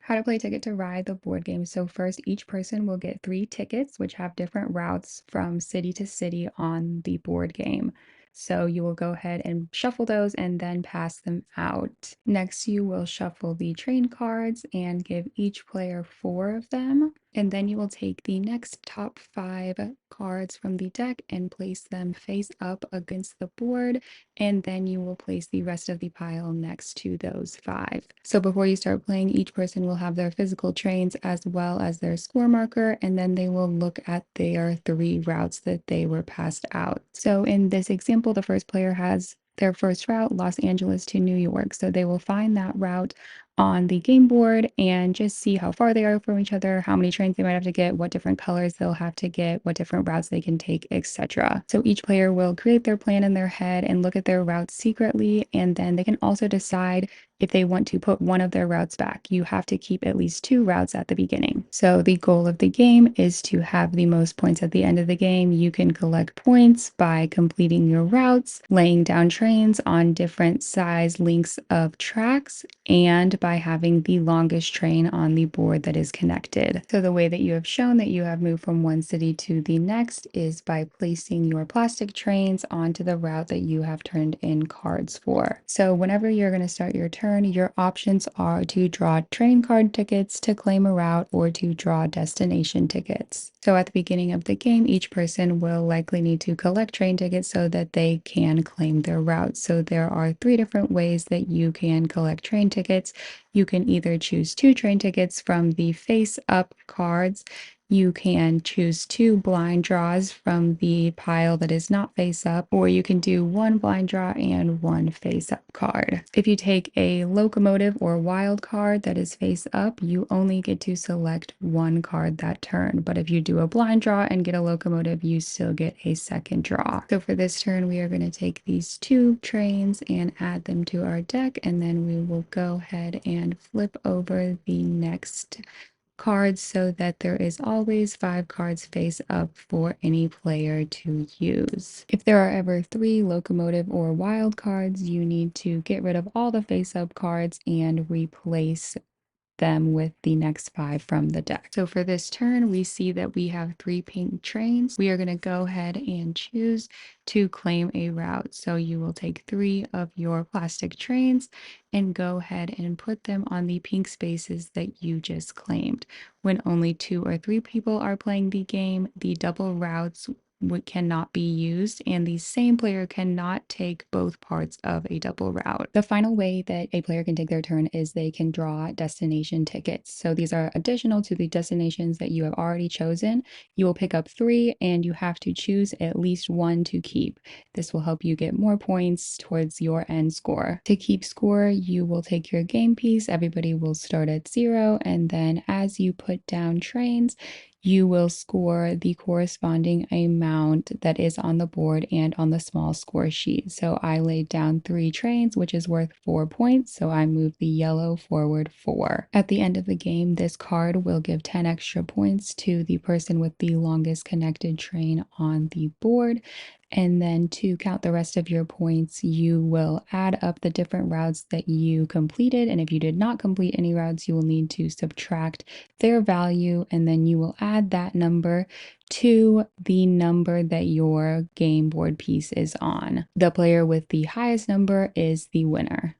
How to play Ticket to Ride, the board game. So first, each person will get 3 tickets, which have different routes from city to city on the board game. So you will go ahead and shuffle those and then pass them out. Next, you will shuffle the train cards and give each player 4 of them. And then you will take the next top 5 cards from the deck and place them face up against the board, and then you will place the rest of the pile next to those 5. So before you start playing, each person will have their physical trains as well as their score marker, and then they will look at their 3 routes that they were passed out. So in this example, the first player has their first route, Los Angeles to New York. So they will find that route on the game board and just see how far they are from each other, how many trains they might have to get, what different colors they'll have to get, what different routes they can take, etc. So each player will create their plan in their head and look at their routes secretly, and then they can also decide if they want to put one of their routes back. You have to keep at least 2 routes at the beginning. So the goal of the game is to have the most points at the end of the game. You can collect points by completing your routes, laying down trains on different size lengths of tracks, and by having the longest train on the board that is connected. So the way that you have shown that you have moved from one city to the next is by placing your plastic trains onto the route that you have turned in cards for. So whenever you're going to start your turn, your options are to draw train card tickets to claim a route or to draw destination tickets. So at the beginning of the game, each person will likely need to collect train tickets so that they can claim their route. So there are 3 different ways that you can collect train tickets. You can either choose 2 train tickets from the face up cards. You can choose 2 blind draws from the pile that is not face up, or you can do 1 blind draw and 1 face up card. If you take a locomotive or wild card that is face up, you only get to select 1 card that turn. But if you do a blind draw and get a locomotive, you still get a second draw. So for this turn, we are going to take these 2 trains and add them to our deck, and then we will go ahead and flip over the next cards so that there is always 5 cards face up for any player to use. If there are ever 3 locomotive or wild cards, you need to get rid of all the face up cards and replace them with the next 5 from the deck. So for this turn, we see that we have 3 pink trains. We are going to go ahead and choose to claim a route. So you will take 3 of your plastic trains and go ahead and put them on the pink spaces that you just claimed. When only 2 or 3 people are playing the game, the double routes cannot be used, and the same player cannot take both parts of a double route. The final way that a player can take their turn is they can draw destination tickets. So these are additional to the destinations that you have already chosen. You will pick up 3 and you have to choose at least 1 to keep. This will help you get more points towards your end score. To keep score, you will take your game piece. Everybody will start at 0, and then as you put down trains, you will score the corresponding amount that is on the board and on the small score sheet. So I laid down 3 trains, which is worth 4 points. So I moved the yellow forward 4. At the end of the game, this card will give 10 extra points to the person with the longest connected train on the board. And then to count the rest of your points, you will add up the different routes that you completed. And if you did not complete any routes, you will need to subtract their value, and then you will add that number to the number that your game board piece is on. The player with the highest number is the winner.